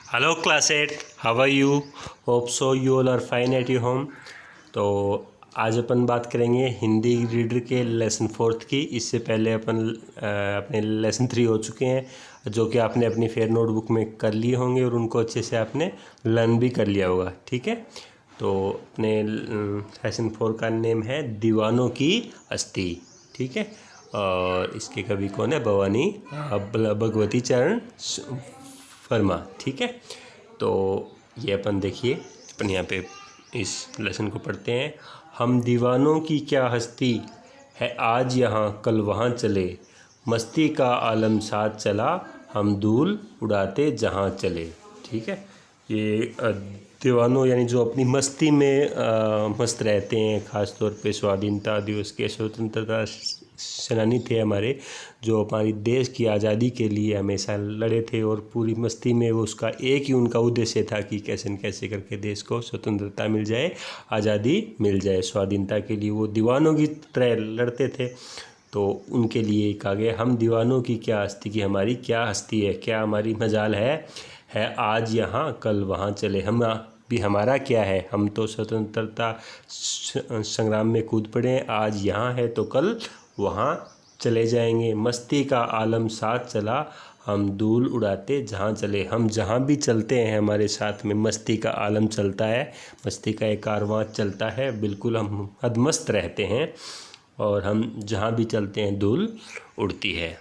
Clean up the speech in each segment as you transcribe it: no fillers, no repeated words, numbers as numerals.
Hello class 8, how are you? Hope so you all are fine at your home. तो आज अपन बात करेंगे Hindi reader के लेसन 4 की। इससे पहले अपन अपने लेसन 3 हो चुके हैं, जो कि आपने अपनी फेयर नोटबुक में कर लिए होंगे और उनको अच्छे से आपने लर्न भी कर लिया होगा। ठीक है, तो अपने लेसन 4 का नेम है दीवानों की हस्ती। ठीक है, और इसके कवि कौन है? भवानी भगवती चरण वर्मा। ठीक है, तो ये अपन देखिए, अपन यहाँ पे इस लेसन को पढ़ते हैं। हम दीवानों की क्या हस्ती है, आज यहाँ कल वहाँ चले, मस्ती का आलम साथ चला, हम धूल उड़ाते जहाँ चले। ठीक है, ये दीवानों यानी जो अपनी मस्ती में मस्त रहते हैं, ख़ास तौर पे स्वाधीनता दिवस के स्वतंत्रता सेनानी थे हमारे, जो हमारी देश की आज़ादी के लिए हमेशा लड़े थे। और पूरी मस्ती में वो उसका एक ही उनका उद्देश्य था कि कैसे न कैसे करके देश को स्वतंत्रता मिल जाए, आज़ादी मिल जाए। स्वाधीनता के लिए वो दीवानों की तरह लड़ते थे। तो उनके लिए कहा गया, हम दीवानों की क्या हस्ती की, हमारी क्या हस्ती है, क्या हमारी मजाल है आज यहाँ कल वहाँ चले। हम भी हमारा क्या है, हम तो स्वतंत्रता संग्राम में कूद पड़े, आज यहाँ है तो कल वहाँ चले जाएंगे। मस्ती का आलम साथ चला, हम धूल उड़ाते जहाँ चले। हम जहाँ भी चलते हैं हमारे साथ में मस्ती का आलम चलता है, मस्ती का एक कारवां चलता है, बिल्कुल हम अदमस्त रहते हैं और हम जहाँ भी चलते हैं धूल उड़ती है।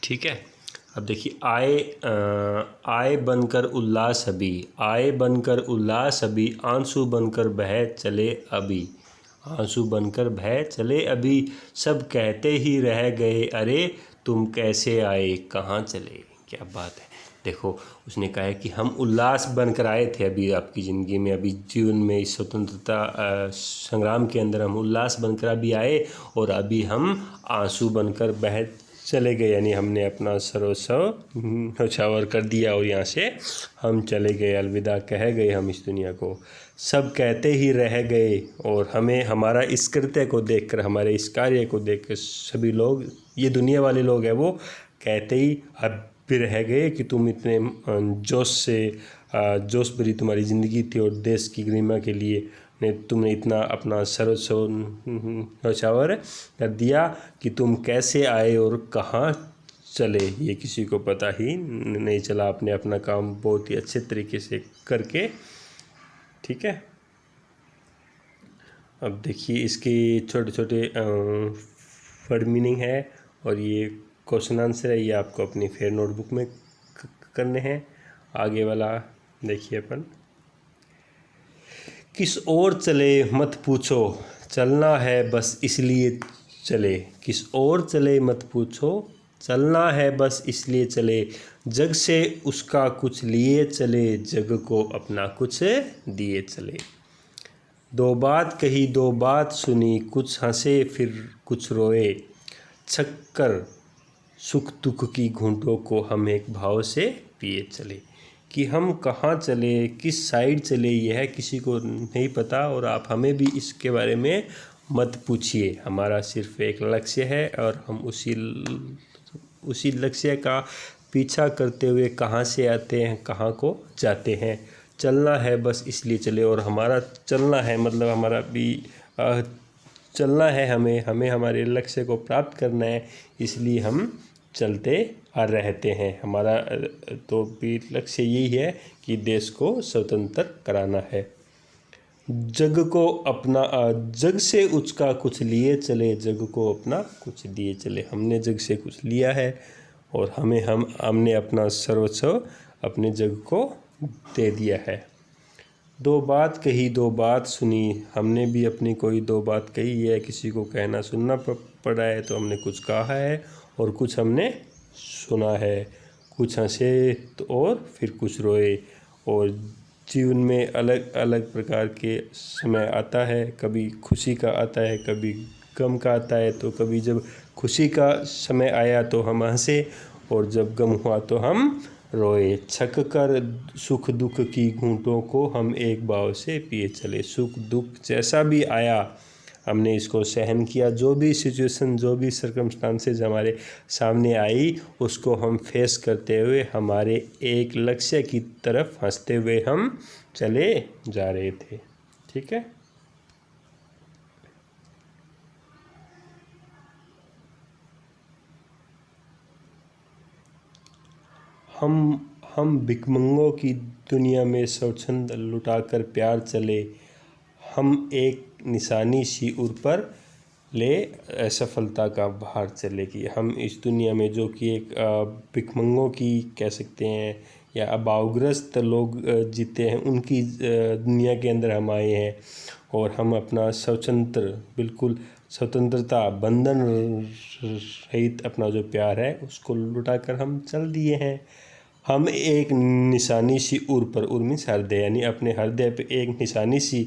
ठीक है, अब देखिए, आए बनकर उल्लास अभी, आए बनकर उल्लास अभी, आंसू बनकर बह चले अभी, आंसू बनकर बह चले अभी, सब कहते ही रह गए अरे तुम कैसे आए कहाँ चले। क्या बात है, देखो उसने कहा है कि हम उल्लास बनकर आए थे अभी आपकी ज़िंदगी में, अभी जीवन में, इस स्वतंत्रता संग्राम के अंदर हम उल्लास बनकर अभी आए और अभी हम आंसू बनकर बह चले गए, यानी हमने अपना सर्वस्व न्यौछावर कर दिया और यहाँ से हम चले गए, अलविदा कह गए हम इस दुनिया को। सब कहते ही रह गए और हमें हमारा इस कृत्य को देखकर, हमारे इस कार्य को देखकर सभी लोग, ये दुनिया वाले लोग हैं, वो कहते ही अब भी रह गए कि तुम इतने जोश भरी तुम्हारी ज़िंदगी थी और देश की गरिमा के लिए तुमने इतना अपना सर्वस्व न्यौछावर कर दिया कि तुम कैसे आए और कहाँ चले ये किसी को पता ही नहीं चला। आपने अपना काम बहुत ही अच्छे तरीके से करके। ठीक है, अब देखिए इसके छोटे छोटे वर्ड मीनिंग है और ये क्वेश्चन आंसर है, ये आपको अपनी फेयर नोटबुक में करने हैं। आगे वाला देखिए अपन, किस ओर चले मत पूछो, चलना है बस इसलिए चले। किस ओर चले मत पूछो, चलना है बस इसलिए चले। जग से उसका कुछ लिए चले, जग को अपना कुछ दिए चले। दो बात कही दो बात सुनी, कुछ हंसे फिर कुछ रोए। छक्कर सुख दुख की घूंटों को हम एक भाव से पिए चले। कि हम कहाँ चले, किस साइड चले, यह किसी को नहीं पता और आप हमें भी इसके बारे में मत पूछिए। हमारा सिर्फ एक लक्ष्य है और हम उसी लक्ष्य का पीछा करते हुए कहाँ से आते हैं, कहाँ को जाते हैं। चलना है बस इसलिए चले, और हमारा चलना है मतलब हमारा भी चलना है, हमें हमारे लक्ष्य को प्राप्त करना है, इसलिए हम चलते आ रहते हैं। हमारा तो भी लक्ष्य यही है कि देश को स्वतंत्र कराना है। जग को अपना जग से उसका कुछ लिए चले, जग को अपना कुछ दिए चले। हमने जग से कुछ लिया है और हमने अपना सर्वस्व अपने जग को दे दिया है। दो बात कही दो बात सुनी, हमने भी अपनी कोई दो बात कही है, किसी को कहना सुनना पड़ा है तो हमने कुछ कहा है और कुछ हमने सुना है। कुछ हंसे तो और फिर कुछ रोए। और जीवन में अलग अलग प्रकार के समय आता है, कभी खुशी का आता है, कभी गम का आता है। तो कभी जब खुशी का समय आया तो हम हंसे और जब गम हुआ तो हम रोए। छक कर सुख दुख की घूंटों को हम एक भाव से पिए चले। सुख दुख जैसा भी आया हमने इसको सहन किया, जो भी सिचुएशन, जो भी सर्कमस्टांसेस हमारे सामने आई, उसको हम फेस करते हुए हमारे एक लक्ष्य की तरफ हंसते हुए हम चले जा रहे थे। ठीक है। हम भिखमंगों की दुनिया में स्वच्छंद लुटाकर प्यार चले, हम एक निशानी सी ऊपर पर ले असफलता का भार चले। कि हम इस दुनिया में जो कि एक भिखमंगों की कह सकते हैं या अभावग्रस्त लोग जीते हैं, उनकी दुनिया के अंदर हम आए हैं और हम अपना स्वतंत्र, बिल्कुल स्वतंत्रता बंधन रहित अपना जो प्यार है उसको लुटाकर हम चल दिए हैं। हम एक निशानी सी ऊपर, मीन्स हृदय, यानी अपने हृदय पे एक निशानी सी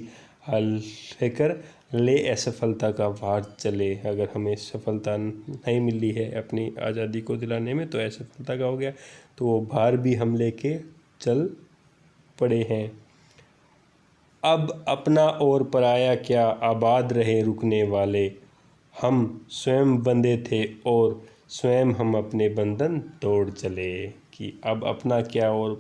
लेकर ले असफलता का भार चले। अगर हमें सफलता नहीं मिली है अपनी आज़ादी को दिलाने में तो असफलता का हो गया, तो वो भार भी हम लेके चल पड़े हैं। अब अपना और पराया क्या, आबाद रहे रुकने वाले, हम स्वयं बंधे थे और स्वयं हम अपने बंधन तोड़ चले। कि अब अपना क्या और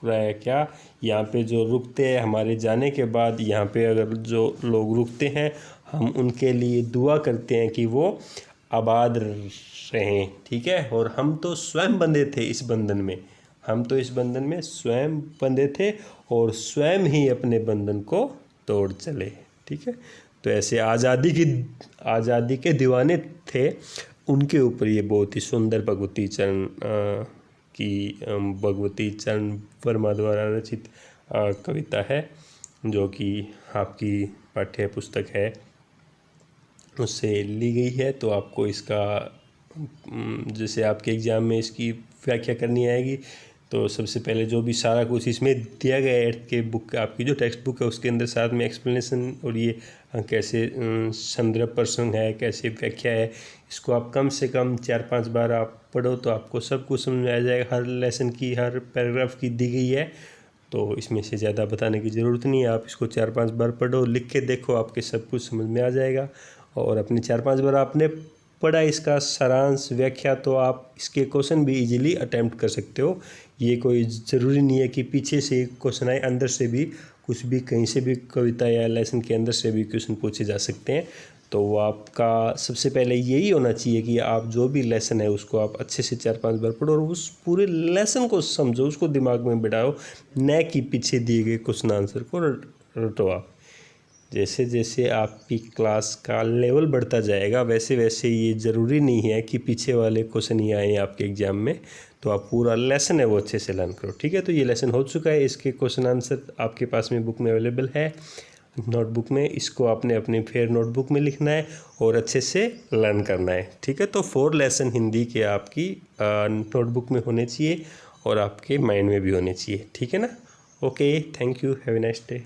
पराया क्या, यहाँ पे जो रुकते हैं हमारे जाने के बाद, यहाँ पे अगर जो लोग रुकते हैं हम उनके लिए दुआ करते हैं कि वो आबाद रहें। ठीक है। और हम तो स्वयं बंधे थे इस बंधन में, हम तो इस बंधन में स्वयं बंधे थे और स्वयं ही अपने बंधन को तोड़ चले। ठीक है। तो ऐसे आज़ादी के दीवाने थे, उनके ऊपर ये बहुत ही सुंदर भगवती चरण वर्मा द्वारा रचित कविता है, जो कि आपकी पाठ्य पुस्तक है उससे ली गई है। तो आपको इसका जैसे आपके एग्ज़ाम में इसकी व्याख्या करनी आएगी, तो सबसे पहले जो भी सारा कुछ इसमें दिया गया है के बुक, आपकी जो टेक्स्ट बुक है उसके अंदर साथ में एक्सप्लेनेशन और ये कैसे संदर्भ प्रसंग है, कैसे व्याख्या है, इसको आप कम से कम 4-5 बार आप पढ़ो तो आपको सब कुछ समझ में आ जाएगा। हर लेसन की, हर पैराग्राफ की दी गई है, तो इसमें से ज़्यादा बताने की ज़रूरत नहीं है। आप इसको 4-5 बार पढ़ो, लिख के देखो, आपके सब कुछ समझ में आ जाएगा। और अपने 4-5 बार आपने पढ़ा इसका सारांश, व्याख्या, तो आप इसके क्वेश्चन भी इजीली अटेम्प्ट कर सकते हो। ये कोई ज़रूरी नहीं है कि पीछे से क्वेश्चन आए, अंदर से भी कुछ भी, कहीं से भी कविता या लेसन के अंदर से भी क्वेश्चन पूछे जा सकते हैं। तो वो आपका सबसे पहले यही होना चाहिए कि आप जो भी लेसन है उसको आप अच्छे से 4-5 बार पढ़ो और उस पूरे लेसन को समझो, उसको दिमाग में बिठाओ, न कि पीछे दिए गए क्वेश्चन आंसर को रटो आप। जैसे जैसे आपकी क्लास का लेवल बढ़ता जाएगा वैसे वैसे ये ज़रूरी नहीं है कि पीछे वाले क्वेश्चन ही आए आपके एग्ज़ाम में, तो आप पूरा लेसन है वो अच्छे से लर्न करो। ठीक है। तो ये लेसन हो चुका है, इसके क्वेश्चन आंसर आपके पास में बुक में अवेलेबल है नोटबुक में। इसको आपने अपने फेयर नोटबुक में लिखना है और अच्छे से लर्न करना है। ठीक है। तो 4 लेसन हिंदी के आपकी नोटबुक में होने चाहिए और आपके माइंड में भी होने चाहिए। ठीक है ना। Okay, thank you, have a nice day.